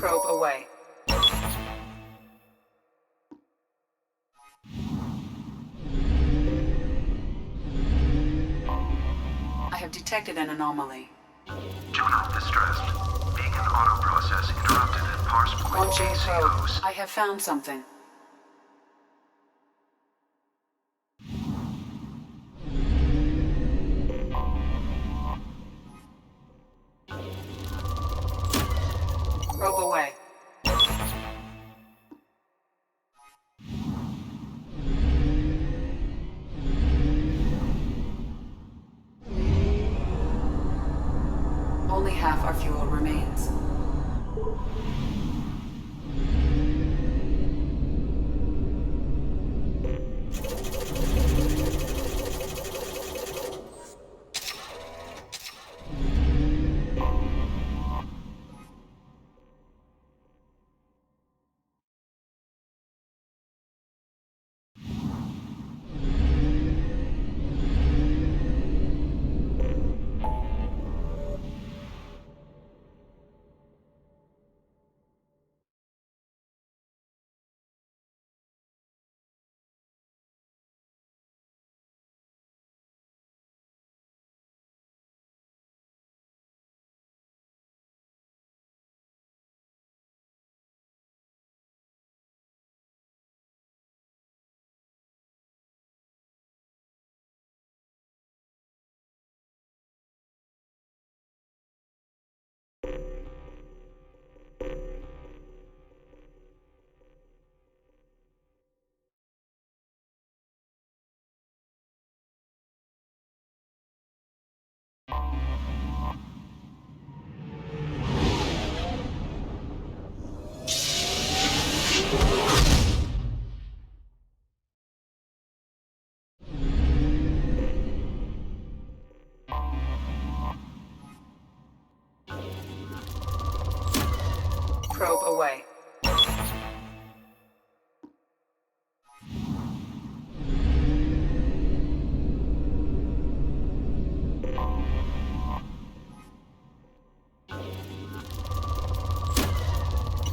Probe away. I have detected an anomaly. Do not distress. Being an auto process interrupted and parsed with Launching probe. ACOs. I have found something. Probe away. Only half our fuel remains. Probe away.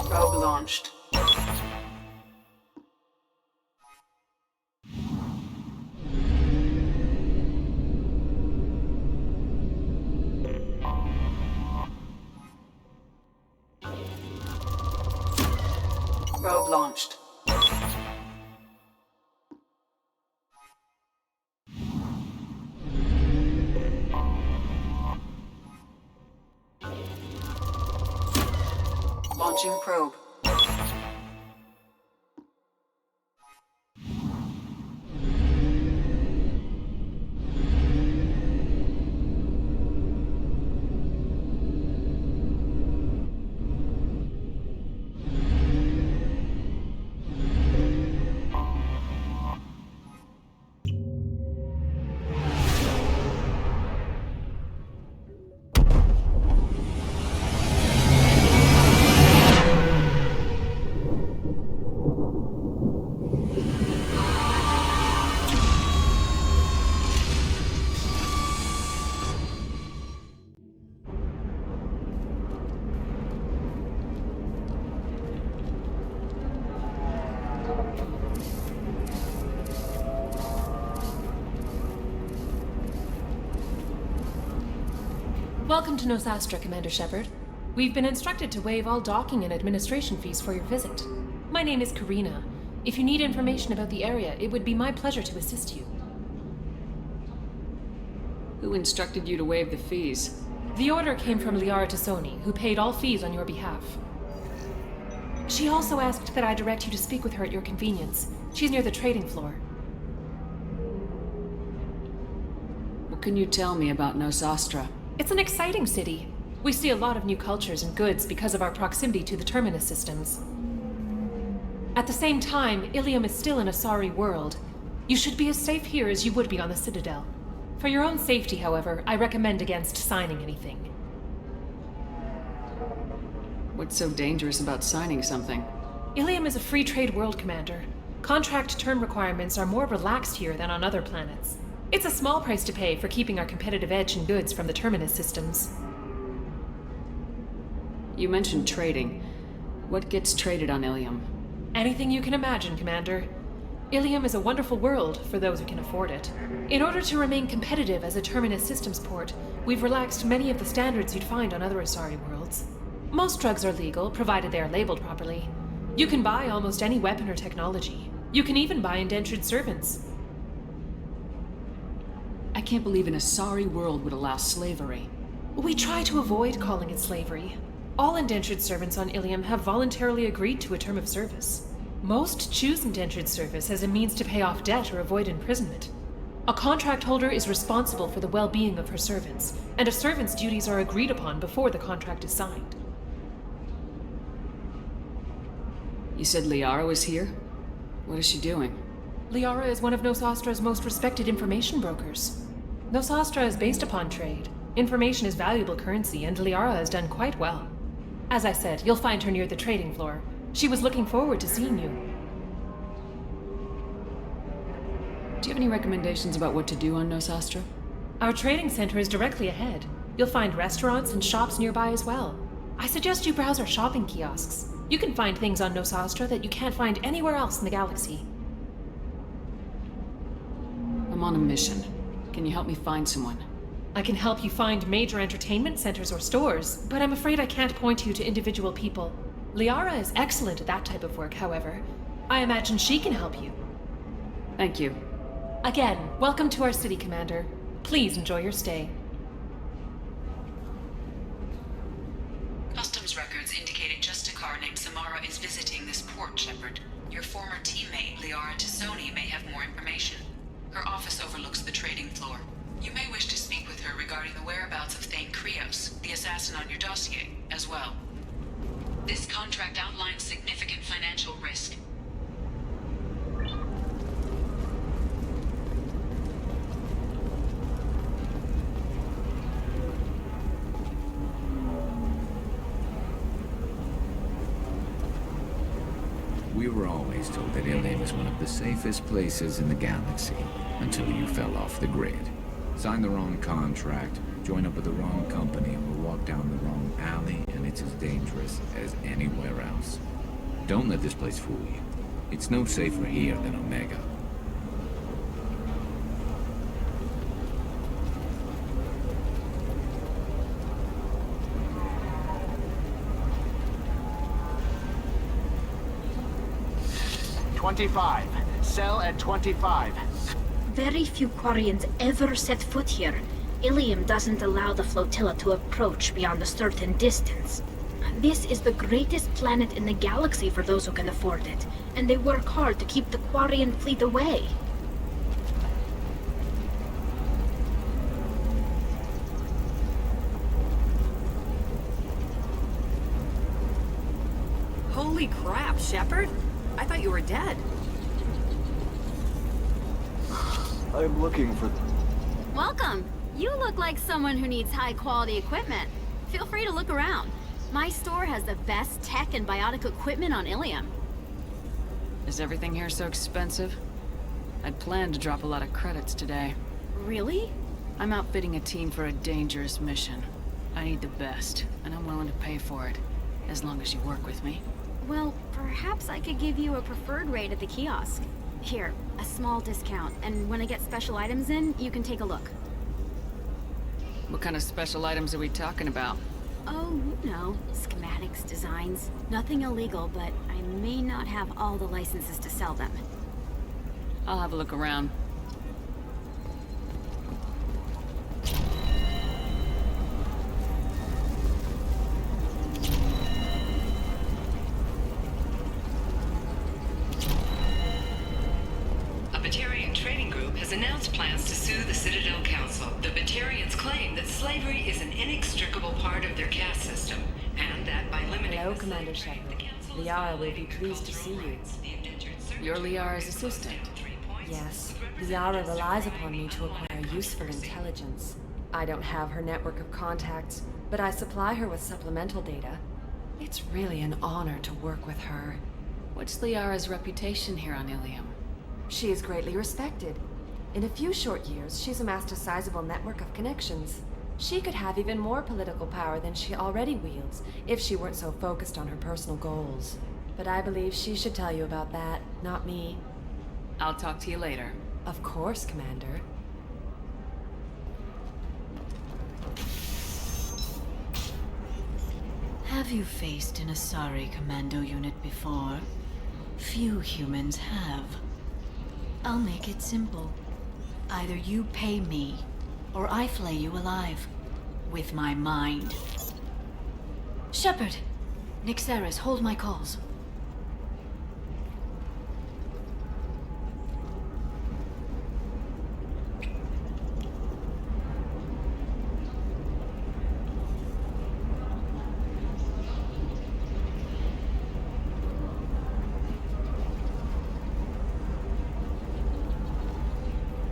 Probe launched. Probe launched. Launching probe. Welcome to Nosastra, Commander Shepard. We've been instructed to waive all docking and administration fees for your visit. My name is Karina. If you need information about the area, it would be my pleasure to assist you. Who instructed you to waive the fees? The order came from Liara Tassoni, who paid all fees on your behalf. She also asked that I direct you to speak with her at your convenience. She's near the trading floor. What can you tell me about Nosastra? It's an exciting city. We see a lot of new cultures and goods because of our proximity to the Terminus systems. At the same time, Ilium is still an Asari world. You should be as safe here as you would be on the Citadel. For your own safety, however, I recommend against signing anything. What's so dangerous about signing something? Ilium is a free trade world, Commander. Contract term requirements are more relaxed here than on other planets. It's a small price to pay for keeping our competitive edge in goods from the Terminus systems. You mentioned trading. What gets traded on Ilium? Anything you can imagine, Commander. Ilium is a wonderful world for those who can afford it. In order to remain competitive as a Terminus systems port, we've relaxed many of the standards you'd find on other Asari worlds. Most drugs are legal, provided they are labeled properly. You can buy almost any weapon or technology. You can even buy indentured servants. I can't believe an Asari world would allow slavery. We try to avoid calling it slavery. All indentured servants on Ilium have voluntarily agreed to a term of service. Most choose indentured service as a means to pay off debt or avoid imprisonment. A contract holder is responsible for the well-being of her servants, and a servant's duties are agreed upon before the contract is signed. You said Liara was here? What is she doing? Liara is one of Nosastra's most respected information brokers. Nosastra is based upon trade. Information is valuable currency, and Liara has done quite well. As I said, you'll find her near the trading floor. She was looking forward to seeing you. Do you have any recommendations about what to do on Nosastra? Our trading center is directly ahead. You'll find restaurants and shops nearby as well. I suggest you browse our shopping kiosks. You can find things on Nosastra that you can't find anywhere else in the galaxy. I'm on a mission. Can you help me find someone? I can help you find major entertainment centers or stores, but I'm afraid I can't point you to individual people. Liara is excellent at that type of work, however. I imagine she can help you. Thank you. Again, welcome to our city, Commander. Please enjoy your stay. Customs records indicate a Justicar named Samara is visiting this port, Shepard. Your former teammate, Liara Tassoni, may have more information. Her office overlooks the trading floor. You may wish to speak with her regarding the whereabouts of Thane Krios, the assassin on your dossier, as well. This contract outlines significant financial risk. We were always told that Ilium is one of the safest places in the galaxy, until you fell off the grid. Sign the wrong contract, join up with the wrong company, or walk down the wrong alley, and it's as dangerous as anywhere else. Don't let this place fool you. It's no safer here than Omega. "25. Sell at 25. Very few Quarians ever set foot here. Ilium doesn't allow the flotilla to approach beyond a certain distance. This is the greatest planet in the galaxy for those who can afford it, and they work hard to keep the Quarian fleet away. Holy crap, Shepard! I thought you were dead. I'm looking for... Welcome. You look like someone who needs high-quality equipment. Feel free to look around. My store has the best tech and biotic equipment on Ilium. Is everything here so expensive? I'd planned to drop a lot of credits today. Really? I'm outfitting a team for a dangerous mission. I need the best, and I'm willing to pay for it, as long as you work with me. Well, perhaps I could give you a preferred rate at the kiosk. Here, a small discount, and when I get special items in, you can take a look. What kind of special items are we talking about? Oh, you know, schematics, designs. Nothing illegal, but I may not have all the licenses to sell them. I'll have a look around. Batarian Trading Group has announced plans to sue the Citadel Council. The Batarians claim that slavery is an inextricable part of their caste system, and that by limiting Hello, the Commander slave trade, Shepard. the council is Liara will be violating their pleased to see cultural you. rights. The indentured servant You're category Liara's goes assistant. down 3 points, Yes, with Liara representatives relies deriving upon me to acquire unaligned useful controversy. intelligence. I don't have her network of contacts, but I supply her with supplemental data. It's really an honor to work with her. What's Liara's reputation here on Ilium? She is greatly respected. In a few short years, she's amassed a sizable network of connections. She could have even more political power than she already wields if she weren't so focused on her personal goals. But I believe she should tell you about that, not me. I'll talk to you later. Of course, Commander. Have you faced an Asari commando unit before? Few humans have. I'll make it simple. Either you pay me, or I flay you alive. With my mind. Shepard! Nixeris, hold my calls.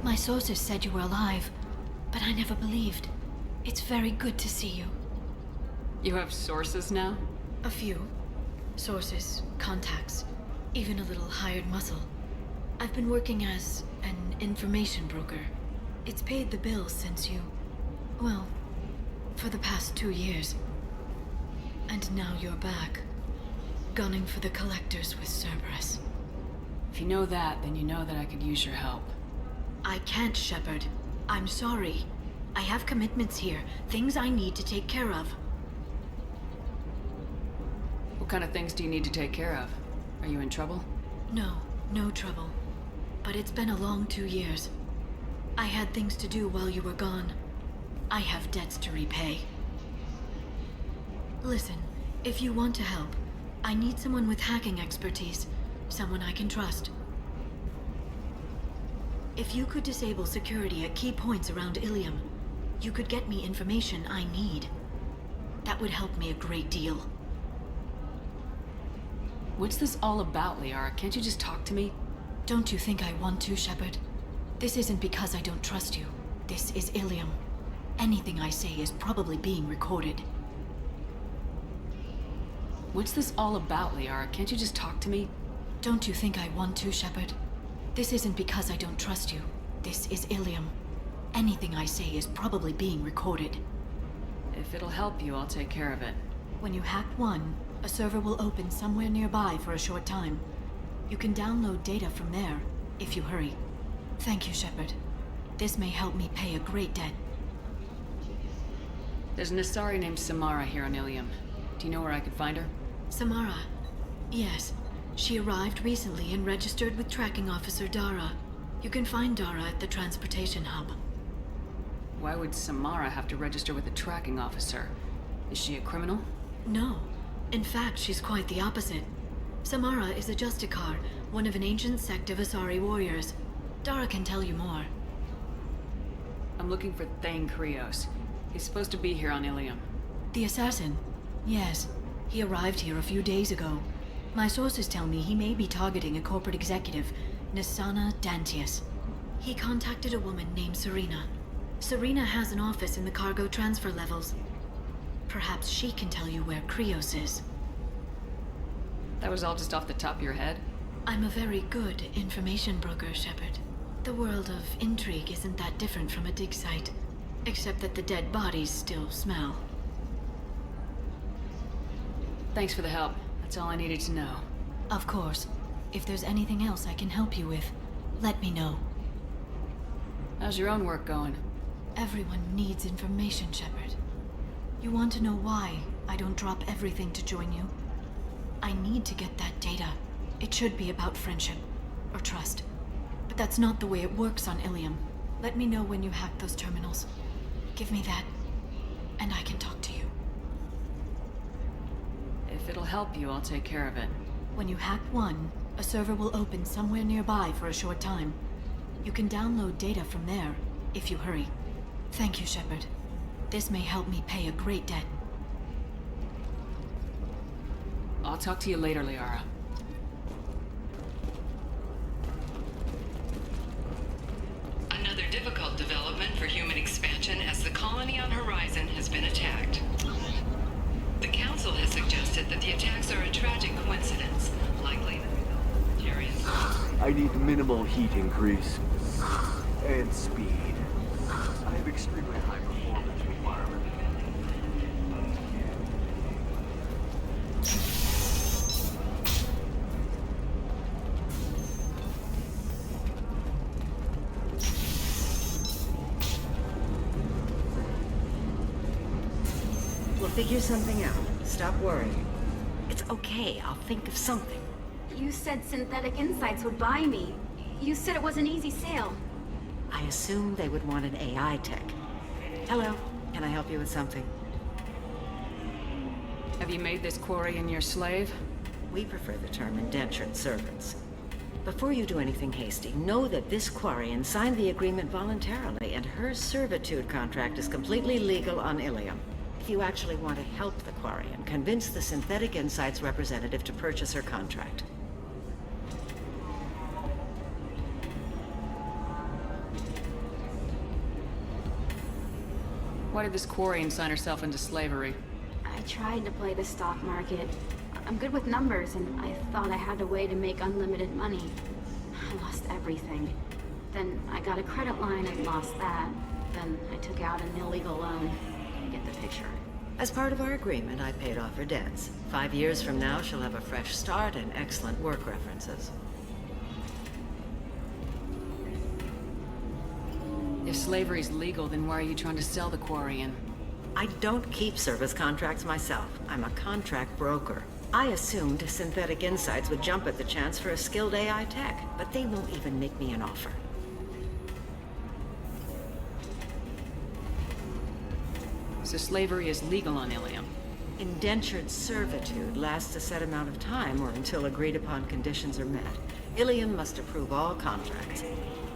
My sources said you were alive, but I never believed. It's very good to see you. You have sources now? A few. Sources, contacts, even a little hired muscle. I've been working as an information broker. It's paid the bills since you... well, for the past 2 years. And now you're back, gunning for the Collectors with Cerberus. If you know that, then you know that I could use your help. I can't, Shepard. I'm sorry. I have commitments here, things I need to take care of. What kind of things do you need to take care of? Are you in trouble? No, no trouble. But it's been a long 2 years. I had things to do while you were gone. I have debts to repay. Listen, if you want to help, I need someone with hacking expertise. Someone I can trust. If you could disable security at key points around Ilium, you could get me information I need. That would help me a great deal. What's this all about, Liara? Can't you just talk to me? Don't you think I want to, Shepard? This isn't because I don't trust you. This is Ilium. Anything I say is probably being recorded. What's this all about, Liara? Can't you just talk to me? Don't you think I want to, Shepard? This isn't because I don't trust you. This is Ilium. Anything I say is probably being recorded. If it'll help you, I'll take care of it. When you hack one, a server will open somewhere nearby for a short time. You can download data from there, if you hurry. Thank you, Shepard. This may help me pay a great debt. There's an Asari named Samara here on Ilium. Do you know where I could find her? Samara? Yes. She arrived recently and registered with Tracking Officer Dara. You can find Dara at the transportation hub. Why would Samara have to register with a tracking officer? Is she a criminal? No. In fact, she's quite the opposite. Samara is a Justicar, one of an ancient sect of Asari warriors. Dara can tell you more. I'm looking for Thane Krios. He's supposed to be here on Ilium. The assassin? Yes. He arrived here a few days ago. My sources tell me he may be targeting a corporate executive, Nisana Dantius. He contacted a woman named Serena. Serena has an office in the cargo transfer levels. Perhaps she can tell you where Krios is. That was all just off the top of your head? I'm a very good information broker, Shepard. The world of intrigue isn't that different from a dig site, except that the dead bodies still smell. Thanks for the help. That's all I needed to know. Of course. If there's anything else I can help you with, let me know. How's your own work going? Everyone needs information, Shepard. You want to know why I don't drop everything to join you? I need to get that data. It should be about friendship, or trust. But that's not the way it works on Ilium. Let me know when you hack those terminals. Give me that, and I can talk to you. If it'll help you, I'll take care of it. When you hack one, a server will open somewhere nearby for a short time. You can download data from there, if you hurry. Thank you, Shepard. This may help me pay a great debt. I'll talk to you later, Liara. Another difficult development for human expansion as the colony on Horizon has been attacked. The Council has suggested that the attacks are a tragic coincidence, likely the Terrans. I need minimal heat increase. And speed. I have extremely high performance requirements. figure something out. Stop worrying. It's okay, I'll think of something. You said Synthetic Insights would buy me. You said it was an easy sale. I assumed they would want an AI tech. Hello, can I help you with something? Have you made this Quarian your slave? We prefer the term indentured servants. Before you do anything hasty, know that this Quarian signed the agreement voluntarily, and her servitude contract is completely legal on Ilium. If you actually want to help the Quarian, convince the Synthetic Insights representative to purchase her contract. Why did this Quarian sign herself into slavery? I tried to play the stock market. I'm good with numbers, and I thought I had a way to make unlimited money. I lost everything. Then I got a credit line and lost that. Then I took out an illegal loan. You get the picture. As part of our agreement, I paid off her debts. 5 years from now, she'll have a fresh start and excellent work references. If slavery's legal, then why are you trying to sell the Quarian? I don't keep service contracts myself. I'm a contract broker. I assumed Synthetic Insights would jump at the chance for a skilled AI tech, but they won't even make me an offer. So slavery is legal on Ilium? Indentured servitude lasts a set amount of time or until agreed-upon conditions are met. Ilium must approve all contracts.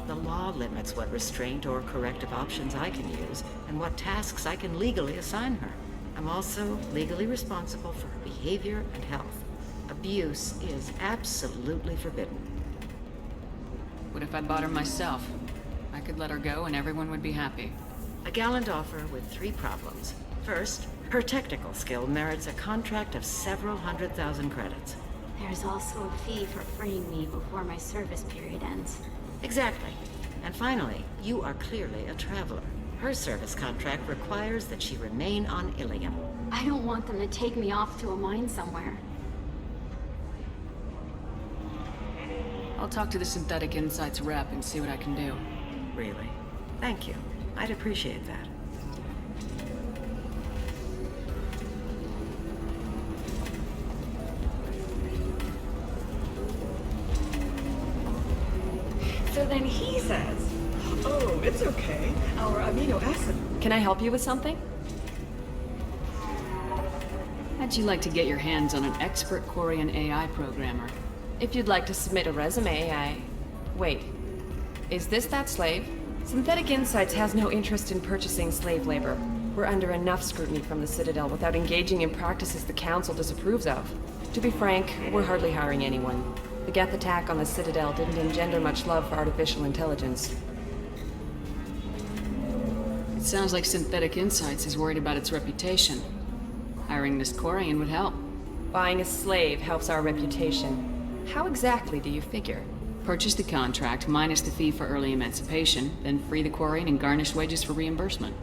The law limits what restraint or corrective options I can use and what tasks I can legally assign her. I'm also legally responsible for her behavior and health. Abuse is absolutely forbidden. What if I bought her myself? I could let her go and everyone would be happy. A gallant offer with 3 problems. First, her technical skill merits a contract of several 100,000 credits. There's also a fee for freeing me before my service period ends. Exactly. And finally, you are clearly a traveler. Her service contract requires that she remain on Ilium. I don't want them to take me off to a mine somewhere. I'll talk to the Synthetic Insights rep and see what I can do. Really? Thank you. I'd appreciate that. So then he says, "Oh, it's okay. Our amino acid." Can I help you with something? How'd you like to get your hands on an expert Quarian AI programmer? If you'd like to submit a resume, Wait. Is this that slave? Synthetic Insights has no interest in purchasing slave labor. We're under enough scrutiny from the Citadel without engaging in practices the Council disapproves of. To be frank, we're hardly hiring anyone. The Geth attack on the Citadel didn't engender much love for artificial intelligence. It sounds like Synthetic Insights is worried about its reputation. Hiring this Quarian would help. Buying a slave helps our reputation. How exactly do you figure? Purchase the contract, minus the fee for early emancipation, then free the Quarian and garnish wages for reimbursement.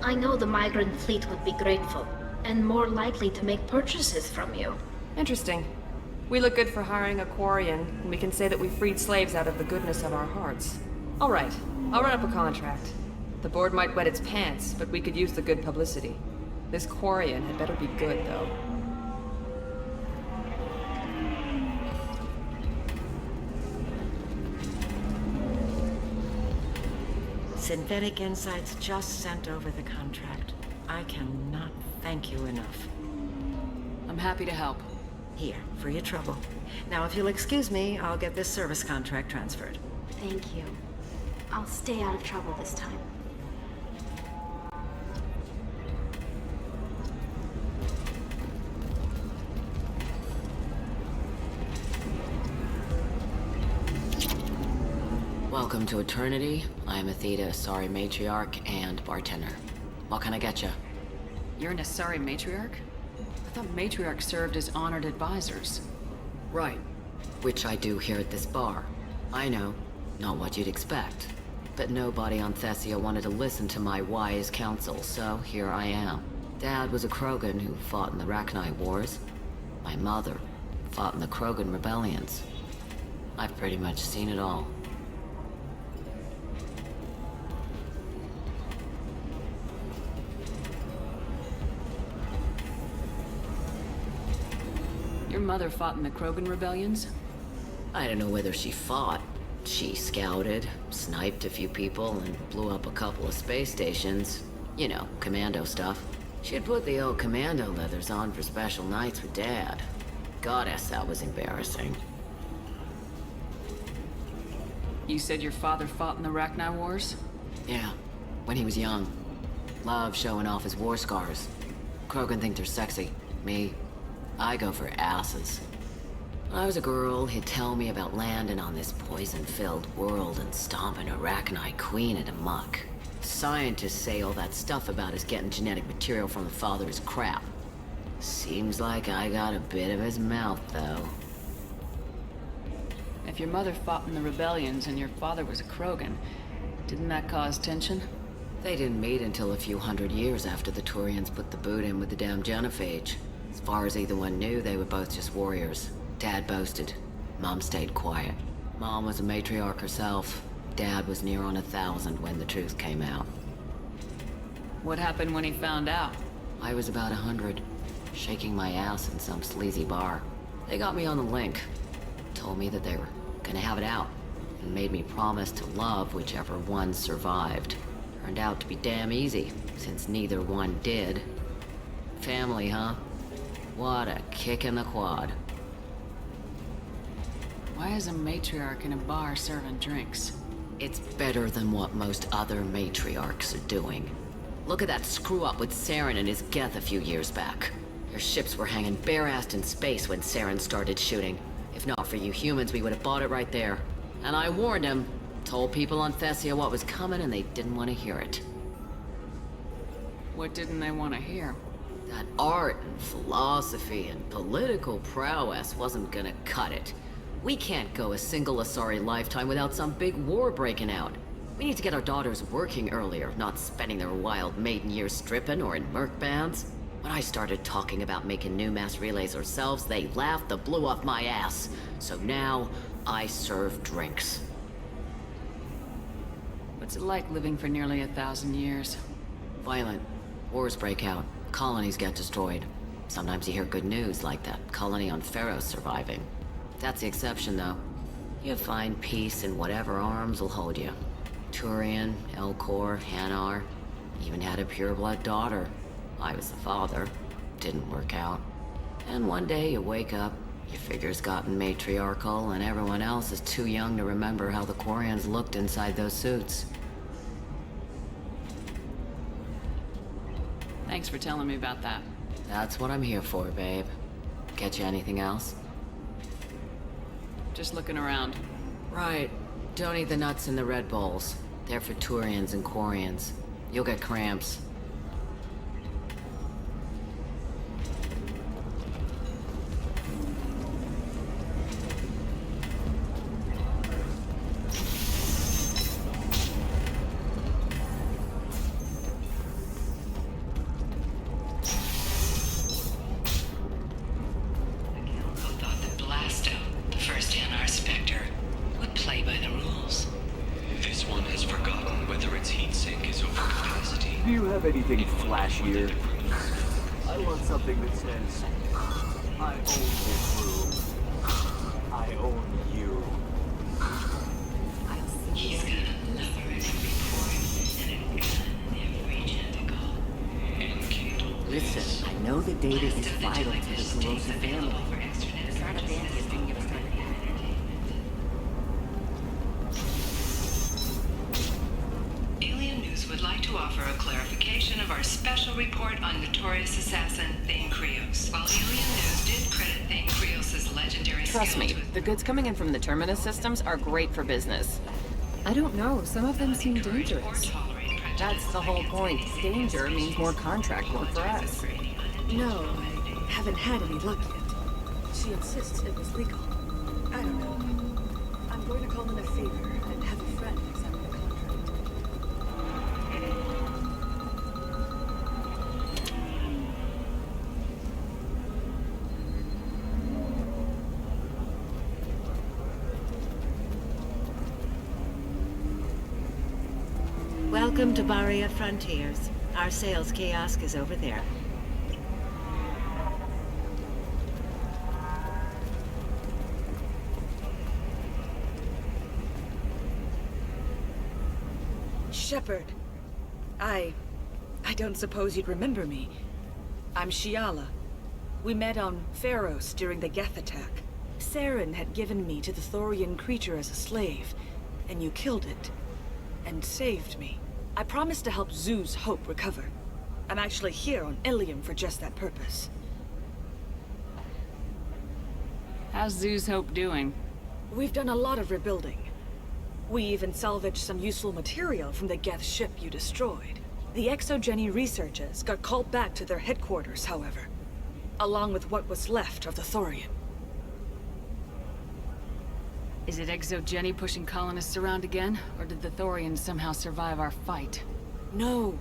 I know the migrant fleet would be grateful, and more likely to make purchases from you. Interesting. We look good for hiring a Quarian, and we can say that we freed slaves out of the goodness of our hearts. All right, I'll run up a contract. The board might wet its pants, but we could use the good publicity. This Quarian had better be good, though. Synthetic Insights just sent over the contract. I cannot thank you enough. I'm happy to help. Here, for your trouble. Now, if you'll excuse me, I'll get this service contract transferred. Thank you. I'll stay out of trouble this time. Welcome to Eternity. I am Athena, Asari Matriarch and bartender. What can I get you? You're an Asari Matriarch? I thought Matriarchs served as honored advisors. Right. Which I do here at this bar. I know, not what you'd expect. But nobody on Thessia wanted to listen to my wise counsel, so here I am. Dad was a Krogan who fought in the Rachni Wars. My mother fought in the Krogan rebellions. I've pretty much seen it all. Your mother fought in the Krogan rebellions? I don't know whether she fought. She scouted, sniped a few people, and blew up a couple of space stations. You know, commando stuff. She'd put the old commando leathers on for special nights with Dad. Goddess, that was embarrassing. You said your father fought in the Rachni Wars? Yeah, when he was young. Loved showing off his war scars. Krogan think they're sexy. Me, I go for asses. When I was a girl, he'd tell me about landing on this poison-filled world and stomping a Rachni queen into muck. Scientists say all that stuff about us getting genetic material from the father is crap. Seems like I got a bit of his mouth, though. If your mother fought in the rebellions and your father was a Krogan, didn't that cause tension? They didn't meet until a few hundred years after the Turians put the boot in with the damn genophage. As far as either one knew, they were both just warriors. Dad boasted. Mom stayed quiet. Mom was a matriarch herself. Dad was near on 1,000 when the truth came out. What happened when he found out? I was about 100, shaking my ass in some sleazy bar. They got me on the link. Told me that they were gonna have it out, and made me promise to love whichever one survived. Turned out to be damn easy, since neither one did. Family, huh? What a kick in the quad. Why is a matriarch in a bar serving drinks? It's better than what most other matriarchs are doing. Look at that screw-up with Saren and his Geth a few years back. Their ships were hanging bare-assed in space when Saren started shooting. If not for you humans, we would have bought it right there. And I warned him. Told people on Thessia what was coming, and they didn't want to hear it. What didn't they want to hear? That art and philosophy and political prowess wasn't gonna cut it. We can't go a single Asari lifetime without some big war breaking out. We need to get our daughters working earlier, not spending their wild maiden years stripping or in merc bands. When I started talking about making new mass relays ourselves, they laughed the blue off my ass. So now, I serve drinks. What's it like living for nearly 1,000 years? Violent. Wars break out. Colonies get destroyed. Sometimes you hear good news, like that colony on Pharaoh surviving. That's the exception, though. You find peace in whatever arms will hold you. Turian, Elcor, Hanar. Even had a pureblood daughter. I was the father. Didn't work out. And one day you wake up, your figure's gotten matriarchal, and everyone else is too young to remember how the Quarians looked inside those suits. Thanks for telling me about that. That's what I'm here for, babe. Get you anything else? Just looking around. Right. Don't eat the nuts in the Red Bowls. They're for Turians and Quarians. You'll get cramps. Anything flashier? I want something that says, I own this room. I own you. He's got a lover every port and a gun every tentacle. Listen, I know the data is vital to the Corrosive family. It's not a bad thing to start. Alien News would like to offer a clarification of our special report on notorious assassin Thane Krios. While Alien News did credit Thane Krios' legendary Trust skill me, to the goods coming in from the Terminus systems are great for business. I don't know, some of them seem dangerous. That's the whole point. Danger means more contract work for us. No, I haven't had any luck yet. She insists it was legal. I don't know. I'm going to call in a favor and have a friend examine the contract. Welcome to Baria Frontiers. Our sales kiosk is over there. Shepard. I don't suppose you'd remember me. I'm Shiala. We met on Pharos during the Geth attack. Saren had given me to the Thorian creature as a slave, and you killed it. And saved me. I promised to help Zoo's Hope recover. I'm actually here on Ilium for just that purpose. How's Zoo's Hope doing? We've done a lot of rebuilding. We even salvaged some useful material from the Geth ship you destroyed. The Exogeny researchers got called back to their headquarters, however, along with what was left of the Thorian. Is it Exogeny pushing colonists around again, or did the Thorians somehow survive our fight? No.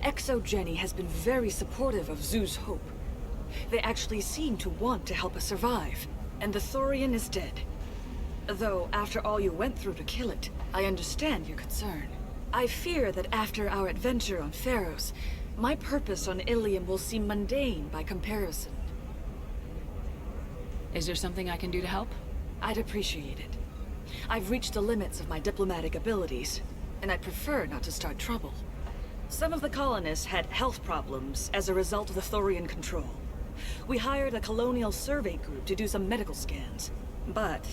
Exogeny has been very supportive of Zoo's Hope. They actually seem to want to help us survive, and the Thorian is dead. Though, after all you went through to kill it, I understand your concern. I fear that after our adventure on Pharos, my purpose on Ilium will seem mundane by comparison. Is there something I can do to help? I'd appreciate it. I've reached the limits of my diplomatic abilities, and I'd prefer not to start trouble. Some of the colonists had health problems as a result of the Thorian control. We hired a colonial survey group to do some medical scans, but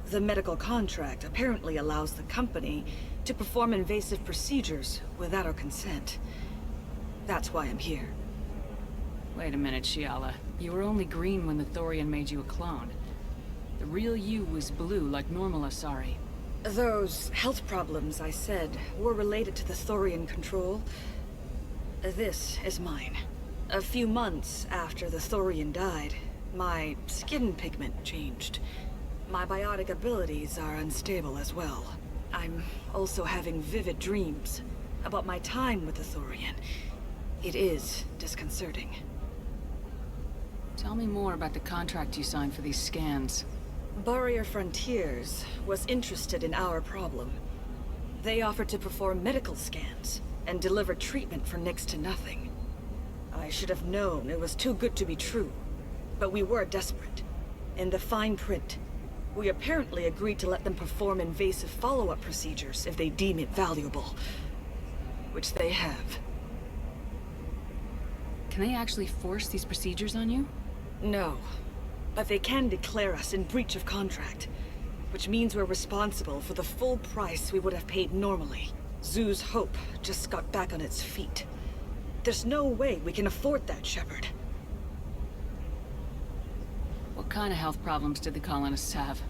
the medical contract apparently allows the company to perform invasive procedures without our consent. That's why I'm here. Wait a minute, Shiala. You were only green when the Thorian made you a clone. The real you was blue like normal Asari. Those health problems I said were related to the Thorian control. This is mine. A few months after the Thorian died, my skin pigment changed. My biotic abilities are unstable as well. I'm also having vivid dreams about my time with the Thorian. It is disconcerting. Tell me more about the contract you signed for these scans. Barrier Frontiers was interested in our problem. They offered to perform medical scans and deliver treatment for next to nothing. I should have known it was too good to be true, but we were desperate. In the fine print, we apparently agreed to let them perform invasive follow-up procedures if they deem it valuable. Which they have. Can they actually force these procedures on you? No. But they can declare us in breach of contract, which means we're responsible for the full price we would have paid normally. Zoo's Hope just got back on its feet. There's no way we can afford that, Shepard. What kind of health problems did the colonists have?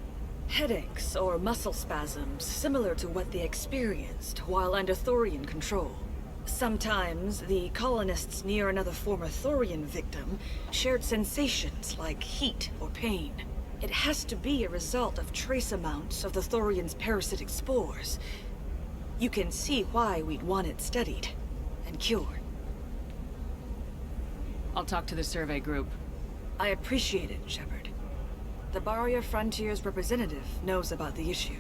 Headaches or muscle spasms, similar to what they experienced while under Thorian control. Sometimes, the colonists near another former Thorian victim shared sensations like heat or pain. It has to be a result of trace amounts of the Thorian's parasitic spores. You can see why we'd want it studied and cured. I'll talk to the survey group. I appreciate it, Shepard. The Barrier Frontiers representative knows about the issue.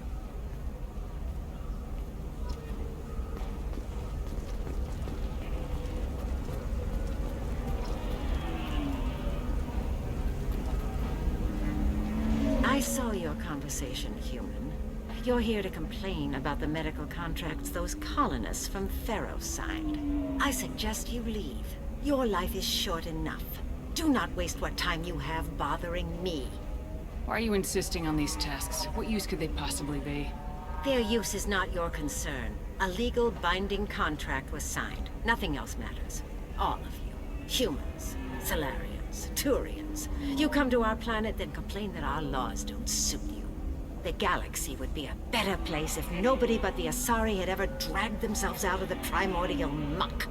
I saw your conversation, human. You're here to complain about the medical contracts those colonists from Pharos signed. I suggest you leave. Your life is short enough. Do not waste what time you have bothering me. Why are you insisting on these tests? What use could they possibly be? Their use is not your concern. A legal binding contract was signed. Nothing else matters. All of you. Humans, Salarians, Turians. You come to our planet, then complain that our laws don't suit you. The galaxy would be a better place if nobody but the Asari had ever dragged themselves out of the primordial muck.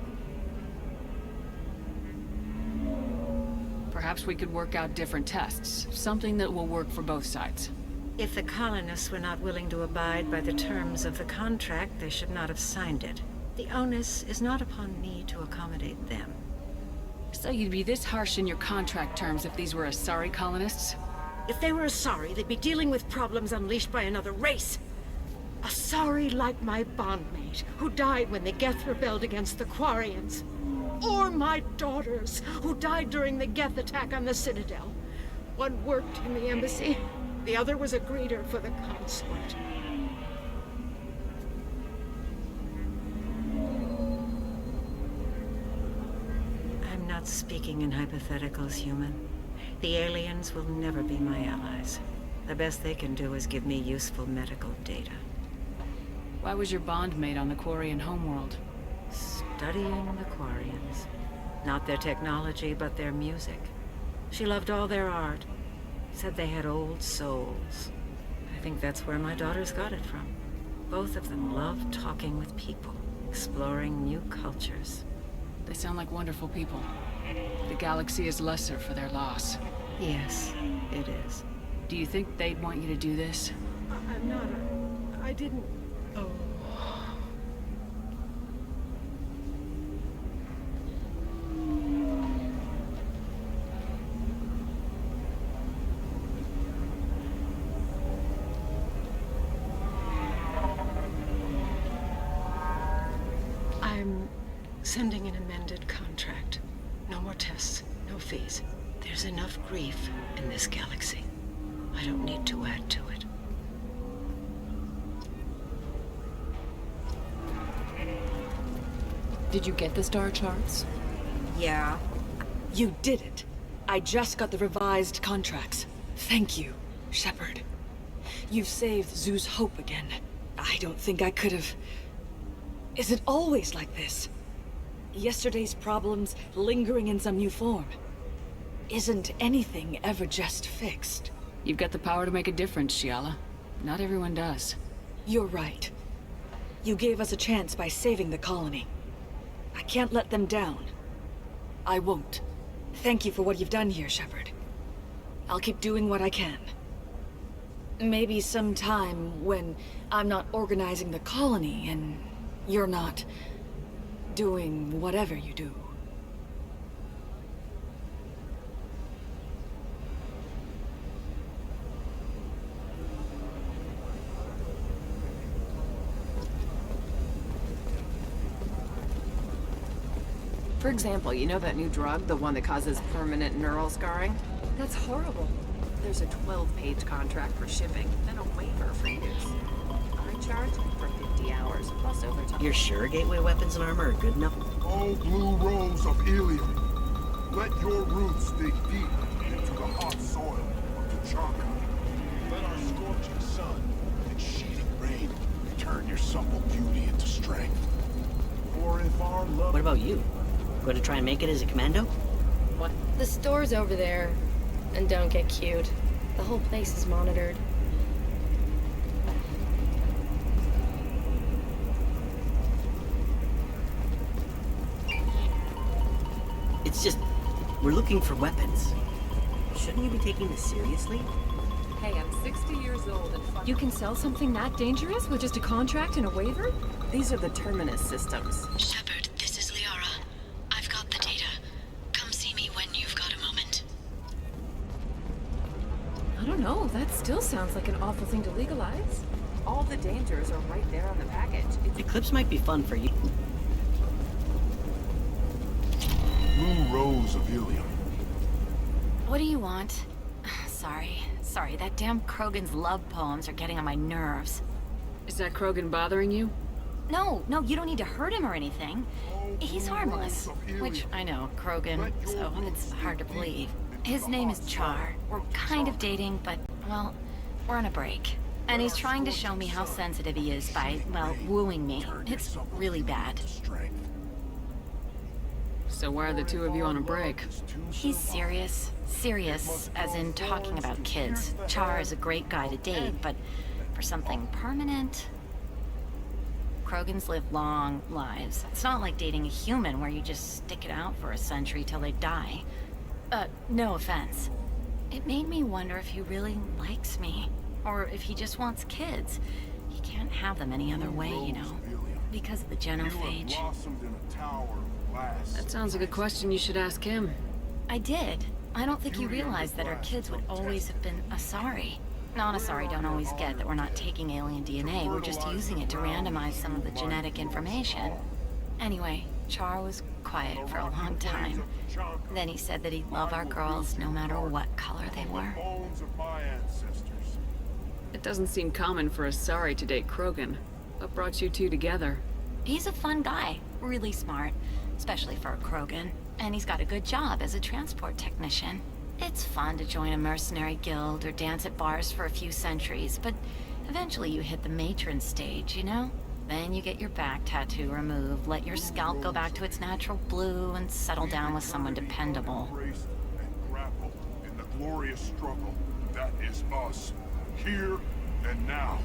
Perhaps we could work out different tests. Something that will work for both sides. If the colonists were not willing to abide by the terms of the contract, they should not have signed it. The onus is not upon me to accommodate them. So you'd be this harsh in your contract terms if these were Asari colonists? If they were Asari, they'd be dealing with problems unleashed by another race. Asari like my bondmate, who died when the Geth rebelled against the Quarians. Or my daughters, who died during the Geth attack on the Citadel. One worked in the embassy, the other was a greeter for the consulate. Speaking in hypotheticals, human, the aliens will never be my allies. The best they can do is give me useful medical data. Why was your bond made on the Quarian homeworld? Studying the Quarians. Not their technology, but their music. She loved all their art. Said they had old souls. I think that's where my daughters got it from. Both of them loved talking with people, exploring new cultures. They sound like wonderful people. The galaxy is lesser for their loss. Yes, it is. Do you think they'd want you to do this? I'm not. I didn't. Oh. I'm sending an amended contract. No more tests, no fees. There's enough grief in this galaxy. I don't need to add to it. Did you get the star charts? Yeah. You did it. I just got the revised contracts. Thank you, Shepard. You've saved Zoo's hope again. I don't think I could have... Is it always like this? Yesterday's problems lingering in some new form. Isn't anything ever just fixed? You've got the power to make a difference, Shiala. Not everyone does. You're right. You gave us a chance by saving the colony. I can't let them down. I won't. Thank you for what you've done here, Shepard. I'll keep doing what I can. Maybe sometime when I'm not organizing the colony and you're not doing whatever you do. For example, you know that new drug, the one that causes permanent neural scarring? That's horrible. There's a 12-page contract for shipping, then a waiver for use. I charge for 50 hours, plus overtime. You're sure gateway weapons and armor are good enough? Oh, blue rose of Ilium, let your roots dig deep into the hot soil of Tuchanka. Let our scorching sun and sheeting rain turn your supple beauty into strength. For if our love... What about you? Going to try and make it as a commando? What? The store's over there. And don't get cute. The whole place is monitored. It's just, we're looking for weapons. Shouldn't you be taking this seriously? Hey, I'm 60 years old and you can sell something that dangerous with just a contract and a waiver? These are the Terminus systems. Shepard, this is Liara. I've got the data. Come see me when you've got a moment. I don't know, that still sounds like an awful thing to legalize. All the dangers are right there on the package. Eclipse might be fun for you. Blue rose of Ilium. What do you want? Sorry, that damn Krogan's love poems are getting on my nerves. Is that Krogan bothering you? No, you don't need to hurt him or anything. He's harmless. Which, I know, Krogan, so it's hard to believe. His name is Char. We're kind of dating, but, well, we're on a break. And he's trying to show me how sensitive he is by, well, wooing me. It's really bad. So why are the two of you on a break? He's serious. Serious, as in talking about kids. Char is a great guy to date, but for something permanent... Krogans live long lives. It's not like dating a human where you just stick it out for a century till they die. No offense. It made me wonder if he really likes me. Or if he just wants kids. He can't have them any other way, you know. Because of the genophage. That sounds like a question you should ask him. I did. I don't think you realized that our kids would always have been Asari. Non-Asari don't always get that we're not taking alien DNA, we're just using it to randomize some of the genetic information. Anyway, Char was quiet for a long time. Then he said that he'd love our girls no matter what color they were. It doesn't seem common for Asari to date Krogan. What brought you two together? He's a fun guy, really smart, especially for a Krogan. and he's got a good job as a transport technician. It's fun to join a mercenary guild or dance at bars for a few centuries, but eventually you hit the matron stage, you know? Then you get your back tattoo removed, let your scalp go back to its natural blue, and settle down with someone dependable. Embrace and grapple in the glorious struggle that is us, here and now.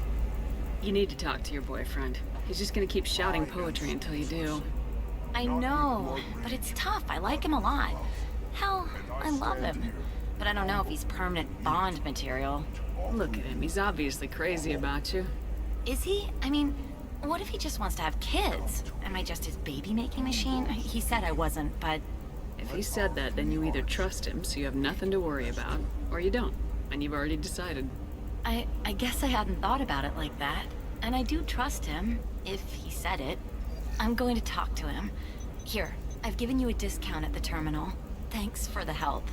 You need to talk to your boyfriend. He's just gonna keep shouting poetry until you do. I know, but it's tough. I like him a lot. Hell, I love him. But I don't know if he's permanent Bond material. Look at him. He's obviously crazy about you. Is he? I mean, what if he just wants to have kids? Am I just his baby-making machine? He said I wasn't, but... If he said that, then you either trust him, so you have nothing to worry about, or you don't, and you've already decided. I guess I hadn't thought about it like that. And I do trust him, if he said it. I'm going to talk to him. Here, I've given you a discount at the terminal. Thanks for the help.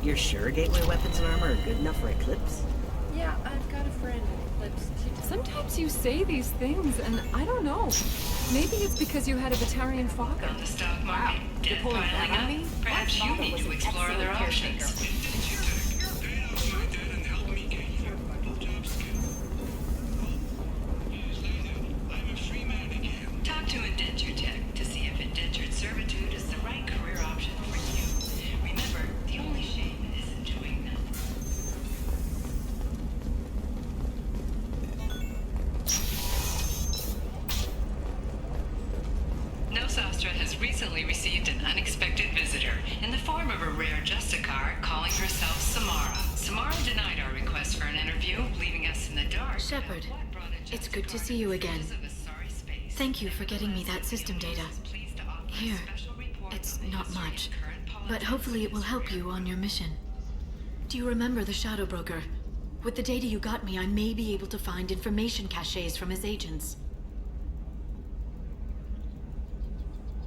You're sure gateway weapons and armor are good enough for Eclipse? Yeah, I've got a friend in Eclipse. Sometimes you say these things, and I don't know. Maybe it's because you had a Batarian father. Wow, you're pulling that on me? Perhaps you need to explore other options. Talk to Indenture Tech to see if indentured servitude is the right career option for you. Remember, the only shame is doing nothing. Nosastra has recently received an unexpected visitor in the form of a rare Justicar calling herself Samara. Samara denied our request for an interview, leaving us in the dark. Shepard, it's good to see you again. Thank you for getting me that system data. Here, it's not much, but hopefully it will help you on your mission. Do you remember the Shadow Broker? With the data you got me, I may be able to find information caches from his agents.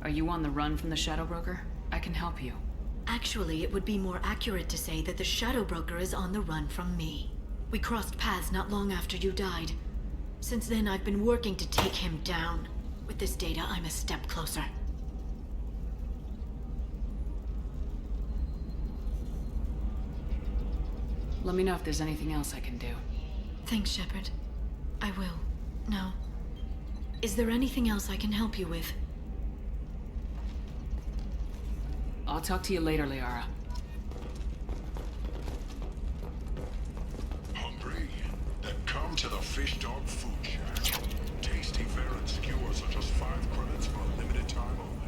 Are you on the run from the Shadow Broker? I can help you. Actually, it would be more accurate to say that the Shadow Broker is on the run from me. We crossed paths not long after you died. Since then, I've been working to take him down. With this data, I'm a step closer. Let me know if there's anything else I can do. Thanks, Shepard. I will. Now, is there anything else I can help you with? I'll talk to you later, Liara. Hungry? Then come to the Fish Dog Food Shack. Tasty Varen skewers are just 5 credits for a limited time only.